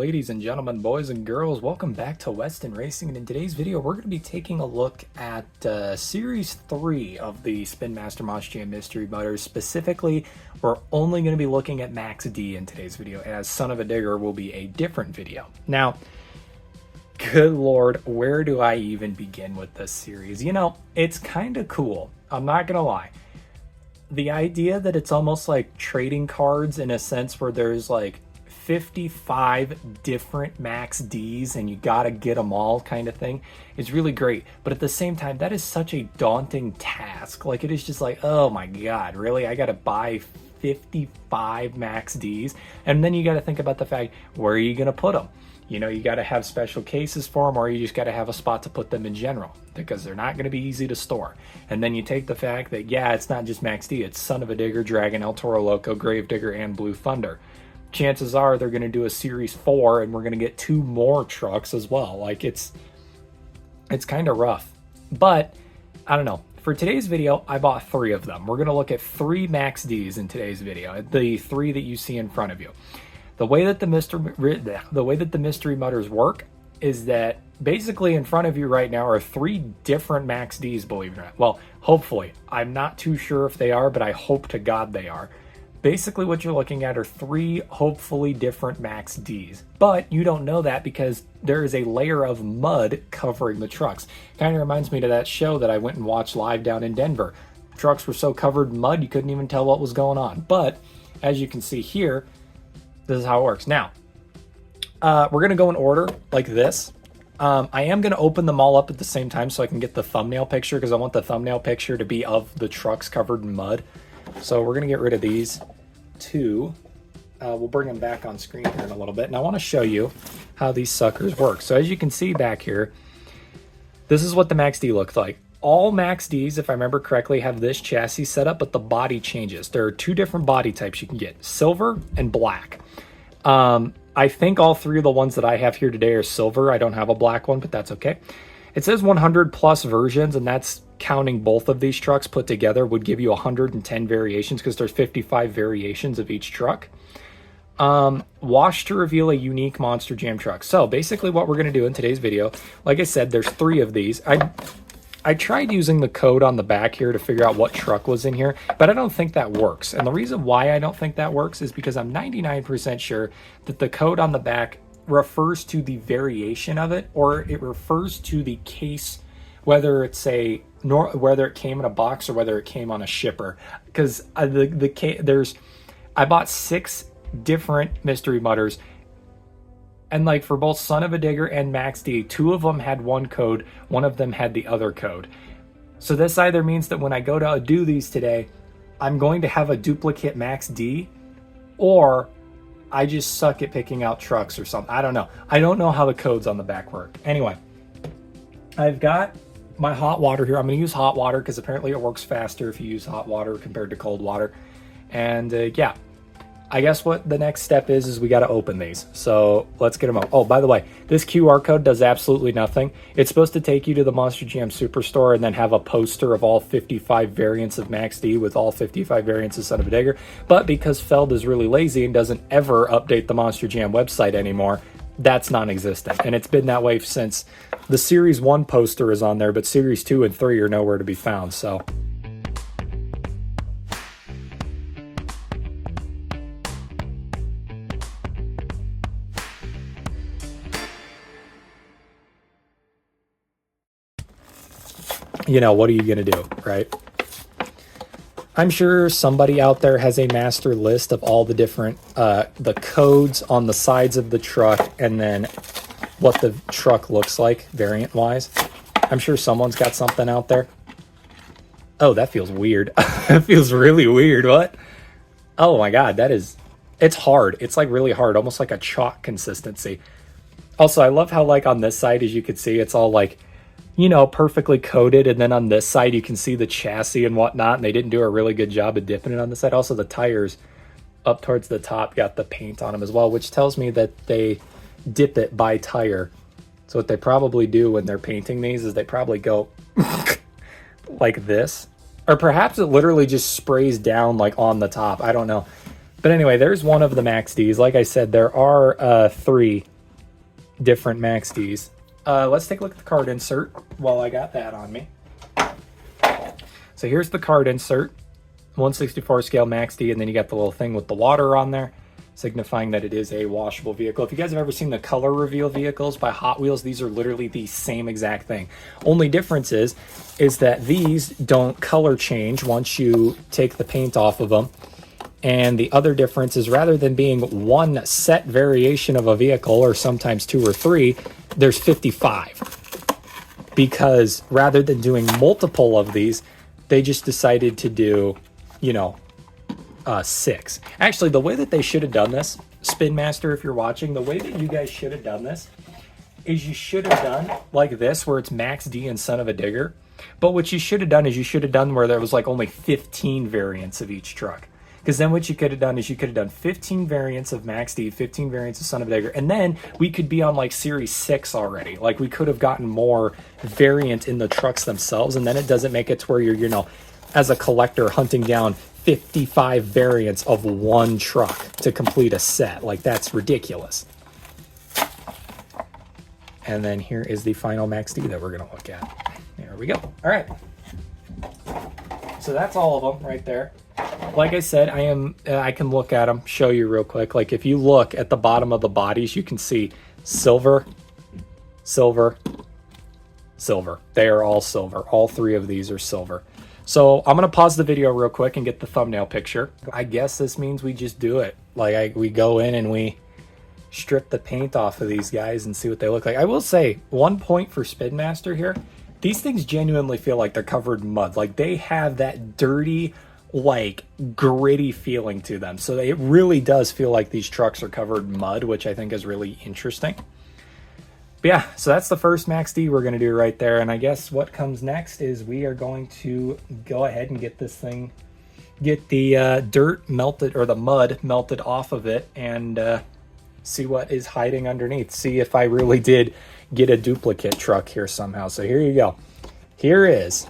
ladies and gentlemen, boys and girls, welcome back to Weston Racing, and in today's video we're going to be taking a look at Series 3 of the Spin Master Monster Jam Mystery Motors. Specifically, we're only going to be looking at Max D in today's video, as Son of a Digger will be a different video. Now, good lord, where do I even begin with this series? You know, it's kind of cool, I'm not going to lie. The idea that it's almost like trading cards in a sense where there's like 55 different Max Ds and you gotta get them all kind of thing is really great. But at the same time, that is such a daunting task. Like, it is just like, oh my god, really? I gotta buy 55 Max Ds? And then you gotta think about the fact, where are you gonna put them? You know, you gotta have special cases for them, or you just gotta have a spot to put them in general, because they're not gonna be easy to store. And then you take the fact that, yeah, it's not just Max D, it's Son of a Digger, Dragon, El Toro Loco, Gravedigger, and Blue Thunder. Chances are they're going to do a Series 4 and we're going to get 2 more trucks as well. Like, it's kind of rough. But, I don't know. For today's video, I bought 3 of them. We're going to look at 3 Max Ds in today's video. The 3 that you see in front of you. The way that the Mystery Motors work is that basically in front of you right now are 3 different Max Ds, believe it or not. Well, hopefully. I'm not too sure if they are, but I hope to God they are. Basically what you're looking at are 3 hopefully different Max Ds. But you don't know that because there is a layer of mud covering the trucks. Kind of reminds me of that show that I went and watched live down in Denver. Trucks were so covered in mud you couldn't even tell what was going on. But as you can see here, this is how it works. Now, we're going to go in order like this. I am going to open them all up at the same time so I can get the thumbnail picture, because I want the thumbnail picture to be of the trucks covered in mud. So we're going to get rid of these 2. We'll bring them back on screen here in a little bit. And I want to show you how these suckers work. So as you can see back here, this is what the Max D looks like. All Max Ds, if I remember correctly, have this chassis set up, but the body changes. There are 2 different body types you can get, silver and black. I think all 3 of the ones that I have here today are silver. I don't have a black one, but that's okay. It says 100 plus versions, and that's counting both of these trucks put together would give you 110 variations, because there's 55 variations of each truck. Wash to reveal a unique Monster Jam truck. So basically what we're going to do in today's video, like I said, there's 3 of these. I tried using the code on the back here to figure out what truck was in here, but I don't think that works. And the reason why I don't think that works is because I'm 99% sure that the code on the back refers to the variation of it, or it refers to the case, whether it's whether it came in a box or whether it came on a shipper. Because I bought 6 different Mystery Motors, and like for both Son of a Digger and Max D, 2 of them had one code, 1 of them had the other code. So this either means that when I go to do these today, I'm going to have a duplicate Max D, or I just suck at picking out trucks or something. I don't know. I don't know how the codes on the back work. Anyway, I've got my hot water here. I'm going to use hot water because apparently it works faster if you use hot water compared to cold water. And yeah, I guess what the next step is we got to open these. So let's get them out. Oh, by the way, this QR code does absolutely nothing. It's supposed to take you to the Monster Jam Superstore and then have a poster of all 55 variants of Max D with all 55 variants of Son of a Digger. But because Feld is really lazy and doesn't ever update the Monster Jam website anymore, that's non-existent. And it's been that way since the Series 1 poster is on there, but Series 2 and 3 are nowhere to be found. So you know, what are you going to do, right? I'm sure somebody out there has a master list of all the different, the codes on the sides of the truck, and then what the truck looks like variant-wise. I'm sure someone's got something out there. Oh, that feels weird. It feels really weird. What? Oh my god, it's hard. It's like really hard, almost like a chalk consistency. Also, I love how like on this side, as you can see, it's all like, you know, perfectly coated, and then on this side you can see the chassis and whatnot, and they didn't do a really good job of dipping it on the side. Also, the tires up towards the top got the paint on them as well, which tells me that they dip it by tire. So what they probably do when they're painting these is they probably go like this, or perhaps it literally just sprays down like on the top. I don't know. But anyway, there's one of the Max Ds. Like I said, there are 3 different Max Ds. Let's take a look at the card insert while I got that on me. So here's the card insert, 1/64 scale Max D, and then you got the little thing with the water on there, signifying that it is a washable vehicle. If you guys have ever seen the color reveal vehicles by Hot Wheels, these are literally the same exact thing. Only difference is that these don't color change once you take the paint off of them. And the other difference is, rather than being one set variation of a vehicle, or sometimes 2 or 3, there's 55. Because rather than doing multiple of these, they just decided to do, 6. Actually, the way that they should have done this, Spin Master, if you're watching, the way that you guys should have done this is you should have done like this, where it's Max D and Son of a Digger. But what you should have done is you should have done where there was like only 15 variants of each truck. Because then what you could have done is you could have done 15 variants of Max D, 15 variants of Son of a Digger, and then we could be on like Series 6 already. Like, we could have gotten more variant in the trucks themselves, and then it doesn't make it to where you're, as a collector, hunting down 55 variants of one truck to complete a set. Like, that's ridiculous. And then here is the final Max D that we're going to look at. There we go. All right. So that's all of them right there. Like I said, I can look at them, show you real quick. Like, if you look at the bottom of the bodies, you can see silver, silver, silver. They are all silver. All 3 of these are silver. So I'm going to pause the video real quick and get the thumbnail picture. I guess this means we just do it. Like, we go in and we strip the paint off of these guys and see what they look like. I will say, 1 point for Spin Master here. These things genuinely feel like they're covered in mud. Like, they have that dirty, like, gritty feeling to them. So it really does feel like these trucks are covered in mud, which I think is really interesting. But yeah, so that's the first Max D we're going to do right there. And I guess what comes next is we are going to go ahead and get this thing, get the dirt melted, or the mud melted off of it, and see what is hiding underneath. See if I really did get a duplicate truck here somehow. So here you go. Here is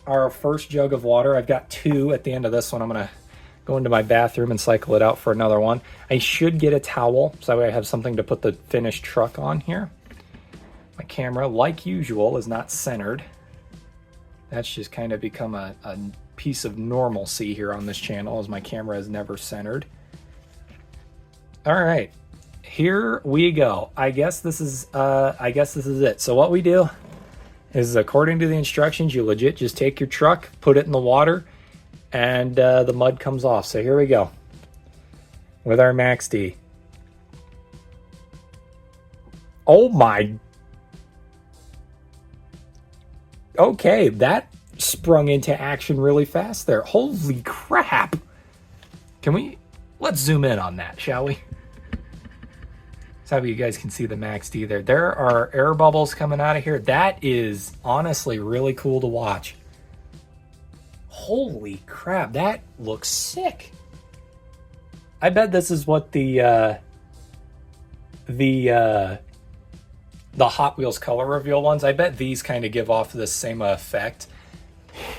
our first jug of water. I've got 2 at the end of this one. I'm going to go into my bathroom and cycle it out for another one. I should get a towel, so that way I have something to put the finished truck on here. My camera, like usual, is not centered. That's just kind of become a piece of normalcy here on this channel, as my camera is never centered. All right, here we go. I guess this is it. So what we do is, according to the instructions, you legit just take your truck, put it in the water, and the mud comes off. So here we go with our Max D. Oh my. Okay, that sprung into action really fast there. Holy crap. Let's zoom in on that, shall we? So you guys can see the Max D there. There are air bubbles coming out of here. That is honestly really cool to watch. Holy crap, that looks sick. I bet this is what the Hot Wheels color reveal ones, I bet these kind of give off the same effect.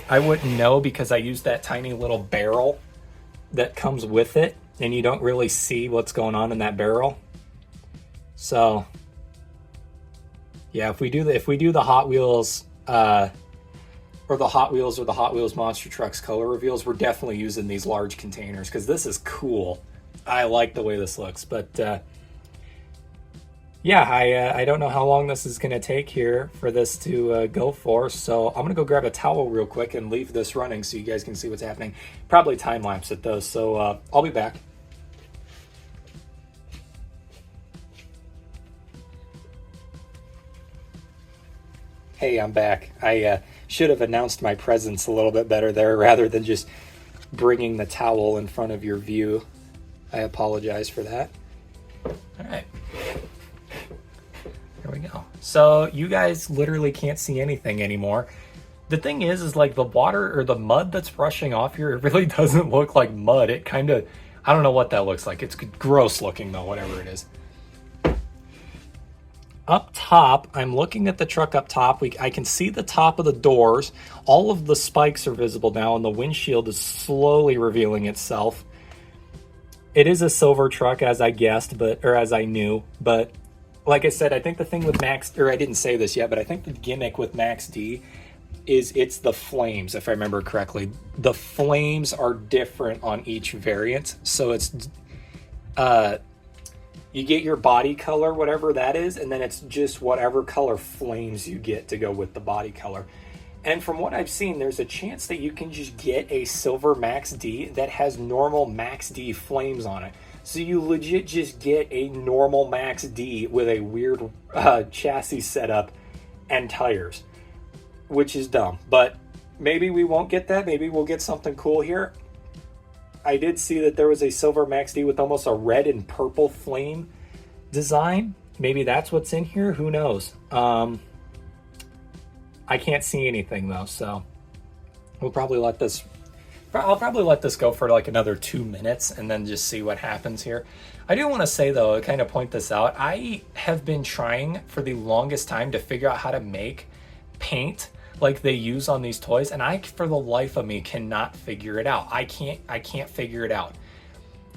I wouldn't know, because I used that tiny little barrel that comes with it, and you don't really see what's going on in that barrel. So yeah, if we do the Hot Wheels or the Hot Wheels Monster Trucks color reveals, we're definitely using these large containers, because this is cool. I like the way this looks. But yeah, I don't know how long this is going to take here for this to go for, so I'm going to go grab a towel real quick and leave this running so you guys can see what's happening. Probably time lapse it though, so I'll be back. Hey, I'm back. I should have announced my presence a little bit better there, rather than just bringing the towel in front of your view. I apologize for that. All right. There we go. So you guys literally can't see anything anymore. The thing is like, the water or the mud that's rushing off here, it really doesn't look like mud. It kind of, I don't know what that looks like. It's gross looking though, whatever it is. Up top, I'm looking at the truck up top. I can see the top of the doors. All of the spikes are visible now, and the windshield is slowly revealing itself. It is a silver truck, as I guessed, or as I knew. But like I said, I think the thing with Max, or I didn't say this yet, but I think the gimmick with Max D is it's the flames, if I remember correctly. The flames are different on each variant. So it's, you get your body color, whatever that is, and then it's just whatever color flames you get to go with the body color. And from what I've seen, there's a chance that you can just get a silver Max D that has normal Max D flames on it. So you legit just get a normal Max D with a weird chassis setup and tires, which is dumb. But maybe we won't get that. Maybe we'll get something cool here. I did see that there was a silver Max D with almost a red and purple flame design. Maybe that's what's in here. Who knows? I can't see anything though, so we'll probably let this. I'll probably let this go for like another 2 minutes and then just see what happens here. I do want to say though, kind of point this out. I have been trying for the longest time to figure out how to make paint like they use on these toys, and I, for the life of me, cannot figure it out. I can't figure it out.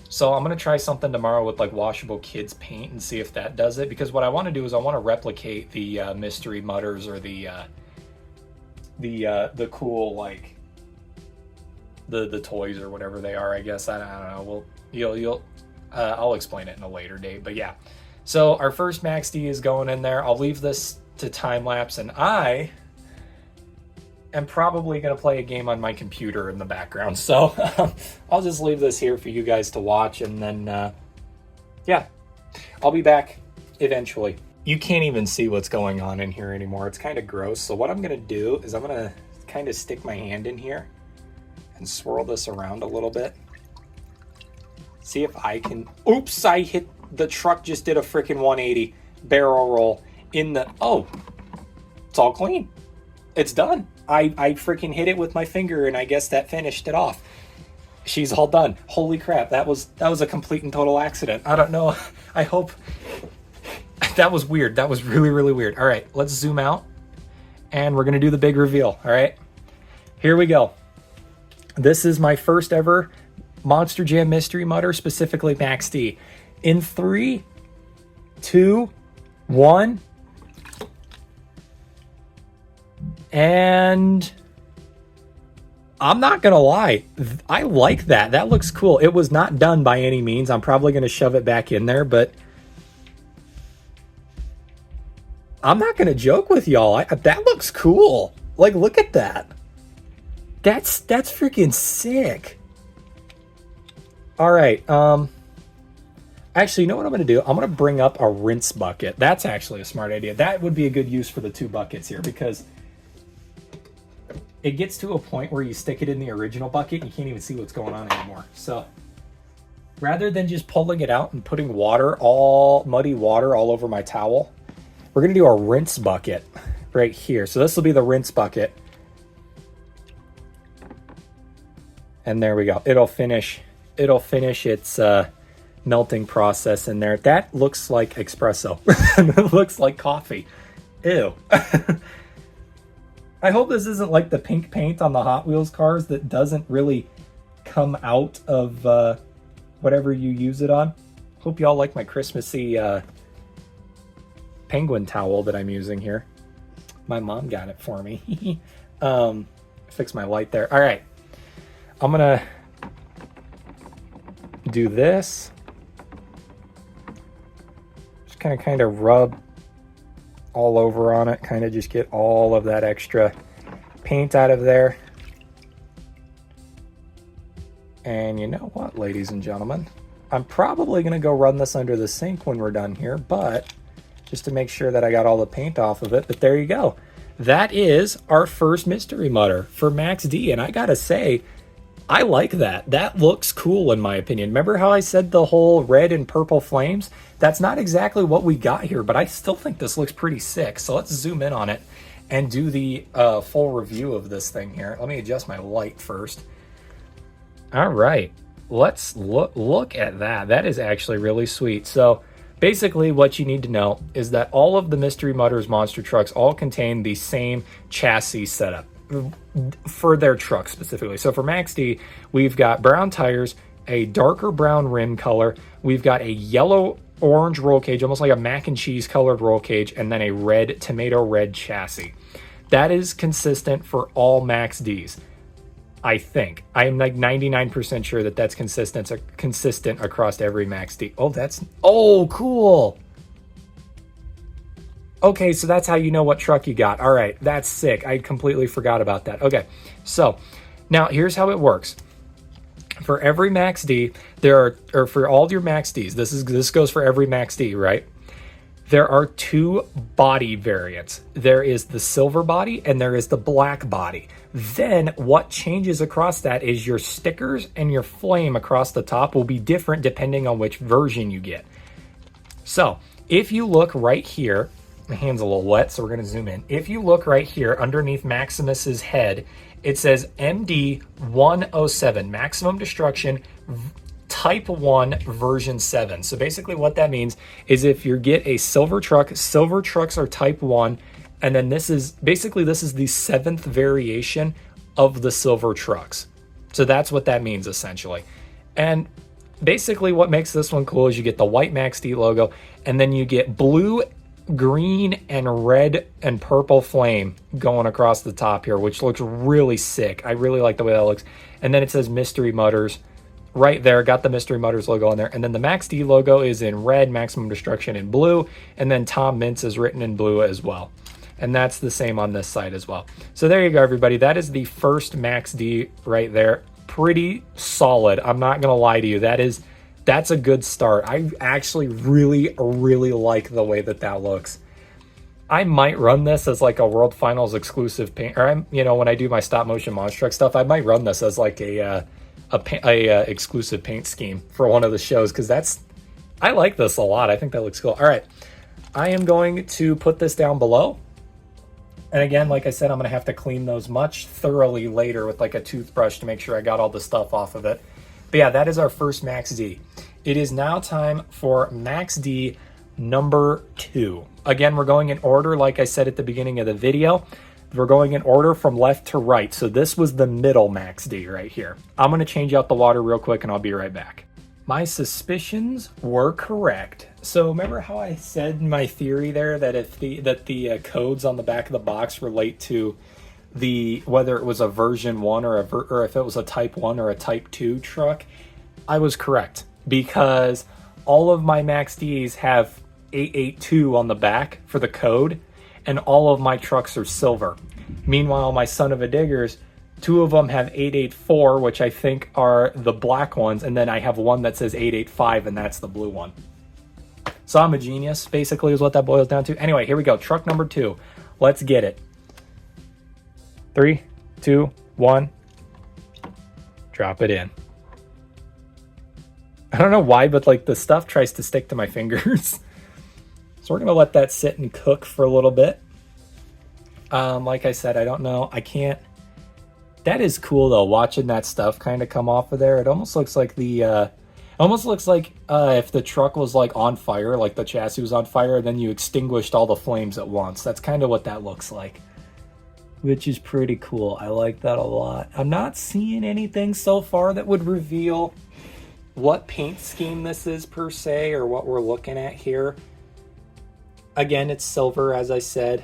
So I'm gonna try something tomorrow with like washable kids paint and see if that does it. Because what I want to do is I want to replicate the mystery mutters or the cool, like the toys or whatever they are. I guess I don't know. Well, you'll I'll explain it in a later date. But yeah, so our first Max D is going in there. I'll leave this to time lapse, and I am probably going to play a game on my computer in the background. So I'll just leave this here for you guys to watch, and then yeah, I'll be back eventually. You can't even see what's going on in here anymore. It's kind of gross. So what I'm going to do is I'm going to kind of stick my hand in here and swirl this around a little bit. See if I can... Oops, I hit... The truck just did a freaking 180 barrel roll in the... Oh, it's all clean. It's done. I freaking hit it with my finger, and I guess that finished it off. She's all done. Holy crap, that was a complete and total accident. I don't know. I hope... That was weird. That was really, really weird. All right, let's zoom out, and we're going to do the big reveal. All right, here we go. This is my first ever Monster Jam Mystery Mutter, specifically Max D. In 3, 2, 1, and I'm not going to lie. I like that. That looks cool. It was not done by any means. I'm probably going to shove it back in there, but I'm not going to joke with y'all. That looks cool. Like, look at that. That's freaking sick. All right. Actually, you know what I'm going to do? I'm going to bring up a rinse bucket. That's actually a smart idea. That would be a good use for the 2 buckets here, because it gets to a point where you stick it in the original bucket and you can't even see what's going on anymore. So rather than just pulling it out and putting muddy water all over my towel, we're going to do a rinse bucket right here. So this will be the rinse bucket. And there we go. It'll finish its melting process in there. That looks like espresso. It looks like coffee. Ew. I hope this isn't like the pink paint on the Hot Wheels cars that doesn't really come out of whatever you use it on. Hope y'all like my Christmassy penguin towel that I'm using here. My mom got it for me. Fix my light there. All right. I'm going to do this. Just kind of rub all over on it. Kind of just get all of that extra paint out of there. And you know what, ladies and gentlemen? I'm probably going to go run this under the sink when we're done here, but just to make sure that I got all the paint off of it. But there you go. That is our first Mystery Mutter for Max D. And I got to say, I like that. That looks cool in my opinion. Remember how I said the whole red and purple flames? That's not exactly what we got here, but I still think this looks pretty sick. So let's zoom in on it and do the full review of this thing here. Let me adjust my light first. All right, let's look at that. That is actually really sweet. So basically what you need to know is that all of the Mystery Mutters monster trucks all contain the same chassis setup for their truck specifically. So for Max D, we've got brown tires, a darker brown rim color. We've got a yellow orange roll cage, almost like a mac and cheese colored roll cage, and then a red tomato red chassis. That is consistent for all Max Ds. I think. I'm like 99% sure that that's consistent across every Max D. Oh, cool. Okay, so that's how you know what truck you got. All right, that's sick. I completely forgot about that. Okay, so now here's how it works. For every Max D, or for all your Max Ds, this goes for every Max D, right? There are two body variants. There is the silver body and there is the black body. Then what changes across that is your stickers and your flame across the top will be different depending on which version you get. So if you look right here, my hand's a little wet, so we're gonna zoom in. If you look right here underneath Maximus's head, it says MD 107, Maximum Destruction, Type 1 version 7. So basically what that means is if you get a silver trucks are Type 1, and then this is the 7th variation of the silver trucks. So that's what that means essentially. And basically what makes this one cool is you get the white Max D logo, and then you get blue, green, and red and purple flame going across the top here, which looks really sick. I really like the way that looks. And then it says Mystery Mutters right there, got the Mystery Mutters logo on there. And then the Max D logo is in red, Maximum Destruction in blue, and then Tom Mintz is written in blue as well. And that's the same on this side as well. So there you go, everybody. That is the first Max D right there. Pretty solid. I'm not gonna lie to you. That's a good start. I actually really like the way that looks. I might run this as like a World Finals exclusive paint, or when I do my stop motion Monster Truck stuff, I might run this as like a exclusive paint scheme for one of the shows, because I like this a lot. I think that looks cool. All right, I am going to put this down below, and again, like I said, I'm gonna have to clean those much thoroughly later with like a toothbrush to make sure I got all the stuff off of it. But yeah, that is our first Max D. It is now time for Max D number 2. Again, we're going in order, like I said at the beginning of the video. We're going in order from left to right. So this was the middle Max D right here. I'm going to change out the water real quick and I'll be right back. My suspicions were correct. So remember how I said in my theory there that the codes on the back of the box relate to whether it was a version 1 or if it was a Type 1 or a Type 2 truck? I was correct, because all of my Max Ds have 882 on the back for the code, and all of my trucks are silver. Meanwhile, my Son of a Diggers, 2 of them have 884, which I think are the black ones, and then I have one that says 885, and that's the blue one. So I'm a genius, basically, is what that boils down to. Anyway, here we go. Truck number 2. Let's get it. 3, 2, 1. Drop it in. I don't know why, but like the stuff tries to stick to my fingers. So we're going to let that sit and cook for a little bit. Like I said, I don't know. I can't. That is cool though, watching that stuff kind of come off of there. It almost looks like if the truck was like on fire, like the chassis was on fire, and then you extinguished all the flames at once. That's kind of what that looks like, which is pretty cool. I like that a lot. I'm not seeing anything so far that would reveal what paint scheme this is per se, or what we're looking at here. Again, it's silver, as I said.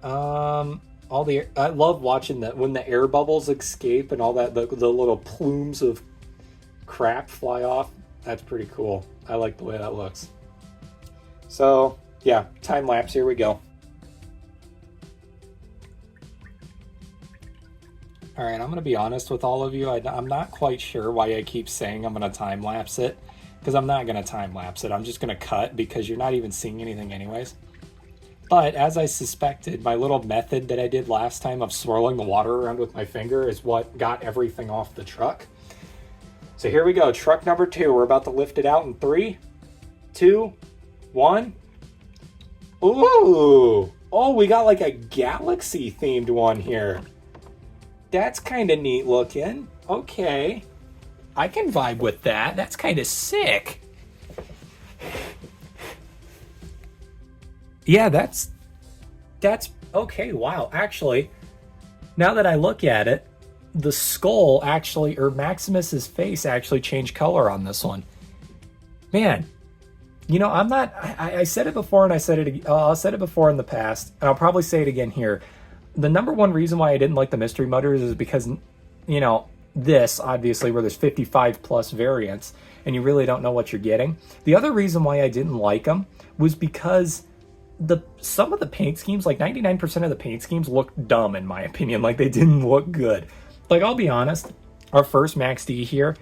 I love watching that when the air bubbles escape and all that, the little plumes of crap fly off. That's pretty cool. I like the way that looks. So yeah, time lapse, here we go. All right, I'm going to be honest with all of you. I'm not quite sure why I keep saying I'm going to time lapse it, because I'm not going to time lapse it. I'm just going to cut, because you're not even seeing anything anyways. But as I suspected, my little method that I did last time of swirling the water around with my finger is what got everything off the truck. So here we go, truck number 2. We're about to lift it out in 3, 2, 1. Ooh! Oh, we got like a galaxy themed one here. That's kind of neat looking. Okay. I can vibe with that. That's kind of sick. Yeah, that's okay. Wow. Actually, now that I look at it, the skull actually, or Maximus's face actually changed color on this one. Man, you know, I'm not. I said it before, and I said it. I said it before in the past, and I'll probably say it again here. The number one reason why I didn't like the Mystery Mutters is because, you know, this obviously where there's 55 plus variants, and you really don't know what you're getting. The other reason why I didn't like them was because some of the paint schemes, like 99% of the paint schemes, looked dumb in my opinion. Like they didn't look good. Like I'll be honest, our first Max D here,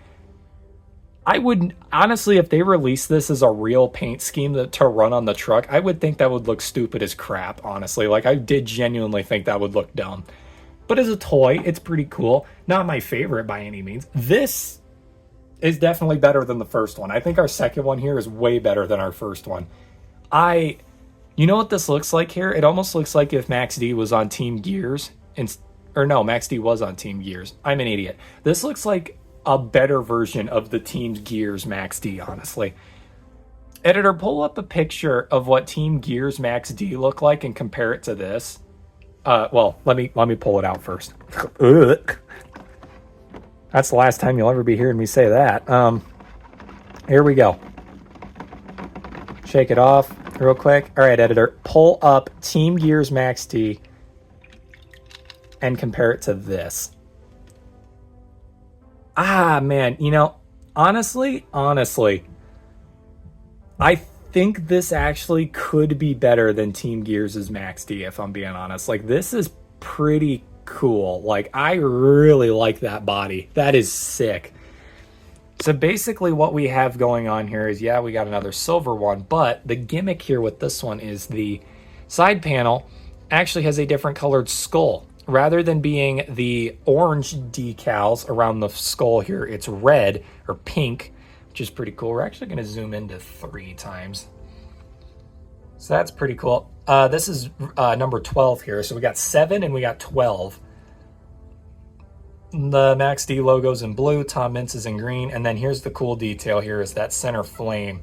I wouldn't honestly, if they released this as a real paint scheme to run on the truck, I would think that would look stupid as crap, honestly. Like I did genuinely think that would look dumb. But as a toy, it's pretty cool. Not my favorite by any means. This is definitely better than the first one. I think our second one here is way better than our first one. You know what this looks like here? It almost looks like if Max D was on Team Gears, or no, Max D was on Team Gears. I'm an idiot. This looks like a better version of the Team Gears Max D, honestly. Editor, pull up a picture of what Team Gears Max D look like and compare it to this. Well, let me pull it out first. That's the last time you'll ever be hearing me say that. Here we go. Shake it off real quick. All right, editor, pull up Team Gears Max D and compare it to this. Ah, man, you know, honestly, I think this actually could be better than Team Gears' Max D, if I'm being honest. Like, this is pretty cool. Like, I really like that body. That is sick. So basically what we have going on here is, yeah, we got another silver one, but the gimmick here with this one is the side panel actually has a different colored skull. Rather than being the orange decals around the skull here, it's red or pink, which is pretty cool. We're actually going to zoom into 3 times. So that's pretty cool. This is number 12 here. So we got 7 and we got 12. The Max D logo's in blue, Tom Mintz is in green, and then here's the cool detail here is that center flame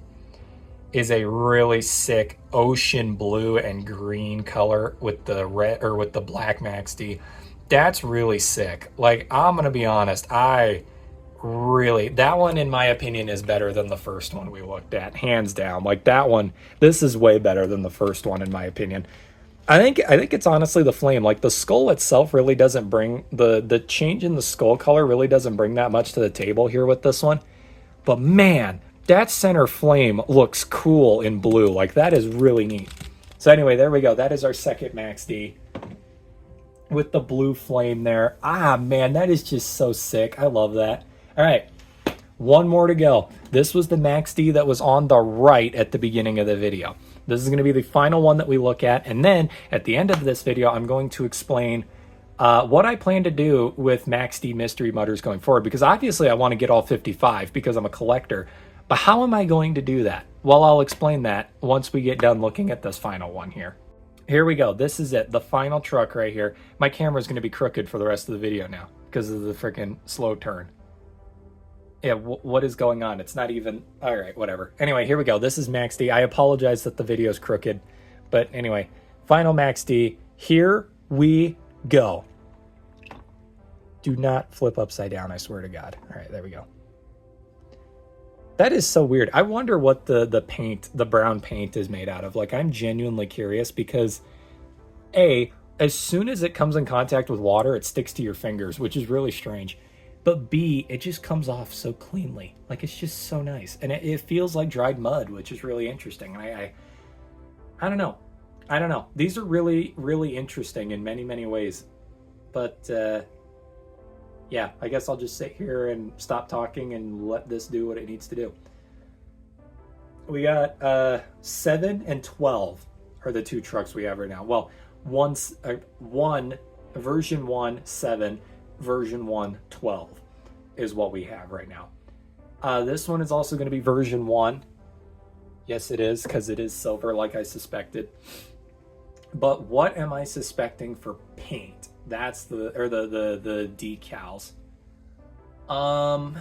is a really sick ocean blue and green color with the red or with the black Max D. That's really sick. Like, I'm gonna be honest, that one in my opinion is better than the first one we looked at, hands down. Like that one, this is way better than the first one in my opinion. I think it's honestly the flame. Like the skull itself really doesn't bring the change in the skull color really doesn't bring that much to the table here with this one. But man, that center flame looks cool in blue. Like that is really neat. So anyway, there we go. That is our second Max D with the blue flame there. Ah, man, that is just so sick. I love that. All right, one more to go. This was the Max D that was on the right at the beginning of the video. This is going to be the final one that we look at. And then at the end of this video, I'm going to explain what I plan to do with Max D Mystery Mutters going forward. Because obviously I want to get all 55 because I'm a collector. But how am I going to do that? Well, I'll explain that once we get done looking at this final one here. Here we go. This is it. The final truck right here. My camera is going to be crooked for the rest of the video now because of the freaking slow turn. Yeah, what is going on? It's not even... All right, whatever. Anyway, here we go. This is Max D. I apologize that the video is crooked. But anyway, final Max D. Here we go. Do not flip upside down, I swear to God. All right, there we go. That is so weird. I wonder what the paint, the brown paint is made out of. Like, I'm genuinely curious because, A, as soon as it comes in contact with water, it sticks to your fingers, which is really strange. But B, it just comes off so cleanly. Like, it's just so nice. And it feels like dried mud, which is really interesting. I don't know. I don't know. These are really, really interesting in many, many ways. But, yeah, I guess I'll just sit here and stop talking and let this do what it needs to do. We got 7 and 12 are the 2 trucks we have right now. Well, version 1, 7, version 1, 12 is what we have right now. This one is also going to be version 1. Yes, it is, because it is silver like I suspected. But what am I suspecting for paint? That's the decals. I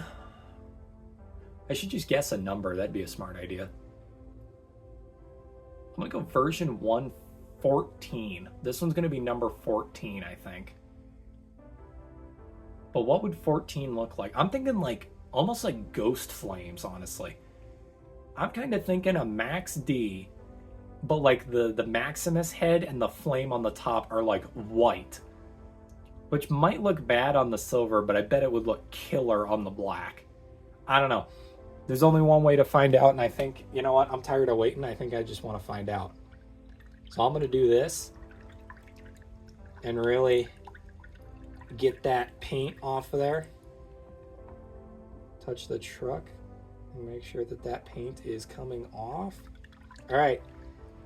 should just guess a number. That'd be a smart idea. I'm gonna go version 114. This one's gonna be number 14, I think. But what would 14 look like? I'm thinking like almost like Ghost Flames, honestly. I'm kind of thinking a Max D, but like the Maximus head and the flame on the top are like white, which might look bad on the silver, but I bet it would look killer on the black. I don't know. There's only one way to find out, and I think, you know what? I'm tired of waiting. I think I just want to find out. So I'm going to do this and really get that paint off of there. Touch the truck and make sure that that paint is coming off. All right,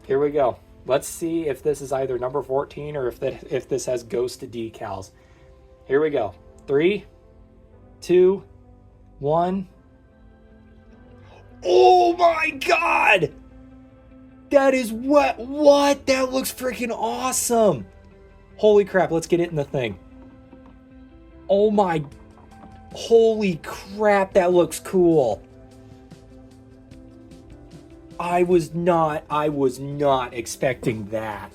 here we go. Let's see if this is either number 14 or if this has ghost decals. Here we go. 3, 2, 1. Oh my God! That is what? That looks freaking awesome. Holy crap, let's get it in the thing. Oh my, holy crap, that looks cool. I was not expecting that.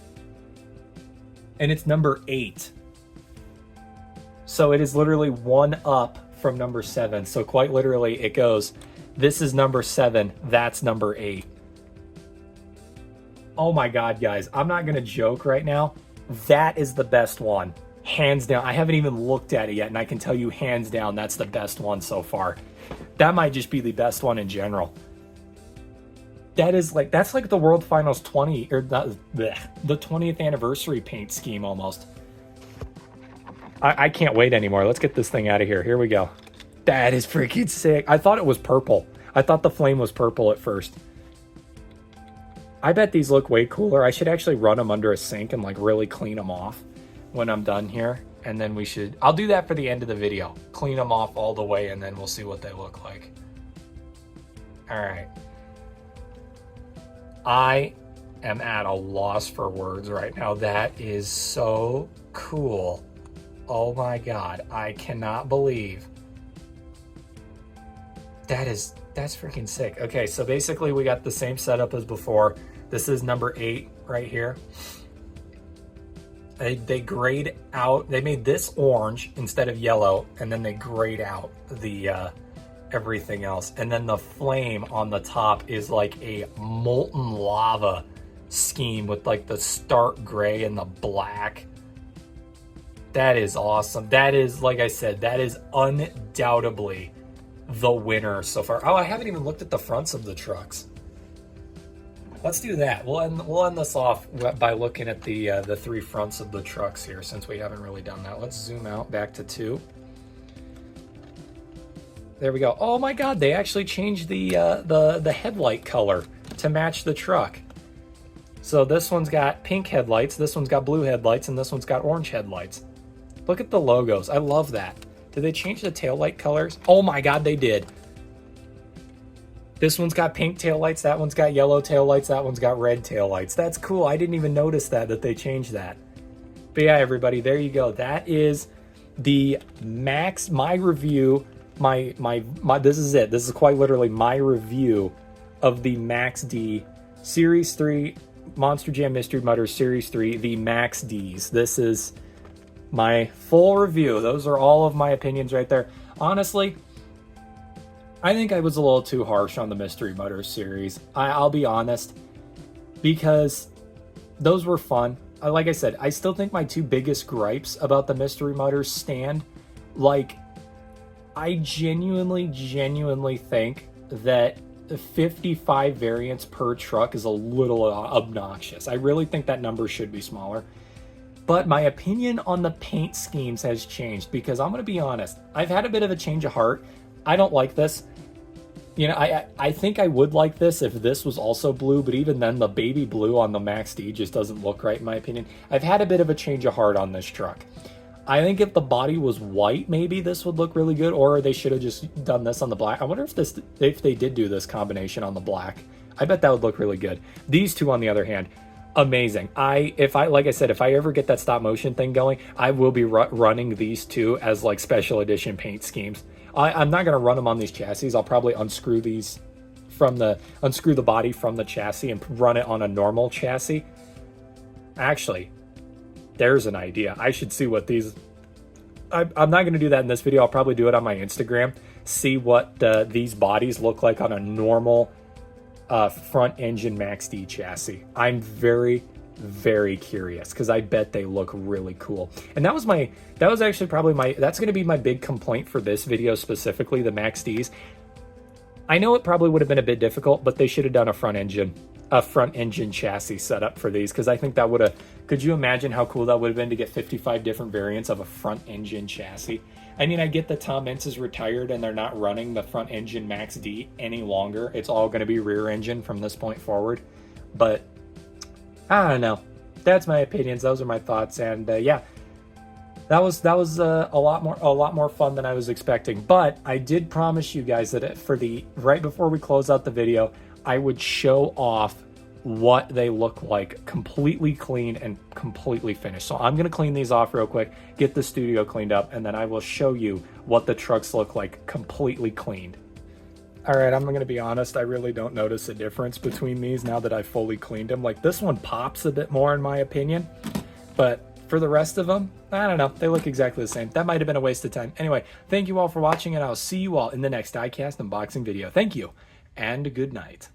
And it's number 8. So it is literally one up from number 7. So quite literally it goes, this is number 7, that's number 8. Oh my God, guys, I'm not gonna joke right now. That is the best one. Hands down. I haven't even looked at it yet, and I can tell you hands down that's the best one so far. That might just be the best one in general. That's like the World Finals 20 or the 20th anniversary paint scheme almost. I can't wait anymore. Let's get this thing out of here. Here we go. That is freaking sick. I thought it was purple. I thought the flame was purple at first. I bet these look way cooler. I should actually run them under a sink and like really clean them off when I'm done here. And then I'll do that for the end of the video. Clean them off all the way and then we'll see what they look like. All right. I am at a loss for words right now. That is so cool. Oh my God. I cannot believe. That's freaking sick. Okay, so basically we got the same setup as before. This is number 8 right here. They grayed out, they made this orange instead of yellow, and then they grayed out the everything else. And then the flame on the top is like a molten lava scheme with like the stark gray and the black. That is awesome. That is, like I said, that is undoubtedly the winner so far. Oh, I haven't even looked at the fronts of the trucks. Let's do that. We'll end this off by looking at the 3 fronts of the trucks here, since we haven't really done that. Let's zoom out back to 2. There we go. Oh my God, they actually changed the headlight color to match the truck. So this one's got pink headlights, this one's got blue headlights, and this one's got orange headlights. Look at the logos. I love that. Did they change the taillight colors? Oh my God, they did. This one's got pink taillights, that one's got yellow taillights, that one's got red taillights. That's cool. I didn't even notice that they changed that. But yeah, everybody, there you go. That is the my review. This is it. This is quite literally my review of the Max D Series 3 Monster Jam Mystery Mutters Series 3, the Max Ds. This is my full review. Those are all of my opinions right there. Honestly, I think I was a little too harsh on the Mystery Mutters series. I'll be honest, because those were fun. Like I said, I still think my 2 biggest gripes about the Mystery Mutters stand, like, I genuinely think that 55 variants per truck is a little obnoxious. I really think that number should be smaller. But my opinion on the paint schemes has changed, because I'm going to be honest, I've had a bit of a change of heart. I don't like this. You know, I think I would like this if this was also blue, but even then the baby blue on the Max D just doesn't look right in my opinion. I've had a bit of a change of heart on this truck. I think if the body was white, maybe this would look really good, or they should have just done this on the black. I wonder if they did do this combination on the black. I bet that would look really good. These 2, on the other hand, amazing. Like I said, if I ever get that stop motion thing going, I will be running these 2 as like special edition paint schemes. I'm not going to run them on these chassis. I'll probably unscrew the body from the chassis and run it on a normal chassis. Actually, there's an idea. I should see what these I'm not going to do that in this video. I'll probably do it on my Instagram. See what these bodies look like on a normal front engine Max D chassis. I'm very, very curious because I bet they look really cool. And that was actually probably that's going to be my big complaint for this video specifically, the Max Ds. I know it probably would have been a bit difficult, but they should have done a front engine chassis setup for these, because I think that would have, could you imagine how cool that would have been to get 55 different variants of a front engine chassis? I mean, I get that Tom Ince is retired and they're not running the front engine Max D any longer. It's all going to be rear engine from this point forward. But I don't know. That's my opinions. Those are my thoughts. And yeah, that was a lot more fun than I was expecting. But I did promise you guys that right before we close out the video, I would show off what they look like completely clean and completely finished. So I'm gonna clean these off real quick, get the studio cleaned up, and then I will show you what the trucks look like completely cleaned. All right, I'm gonna be honest, I really don't notice a difference between these now that I've fully cleaned them. Like, this one pops a bit more in my opinion, but for the rest of them, I don't know, they look exactly the same. That might have been a waste of time. Anyway, thank you all for watching, and I'll see you all in the next diecast unboxing video. Thank you, and good night.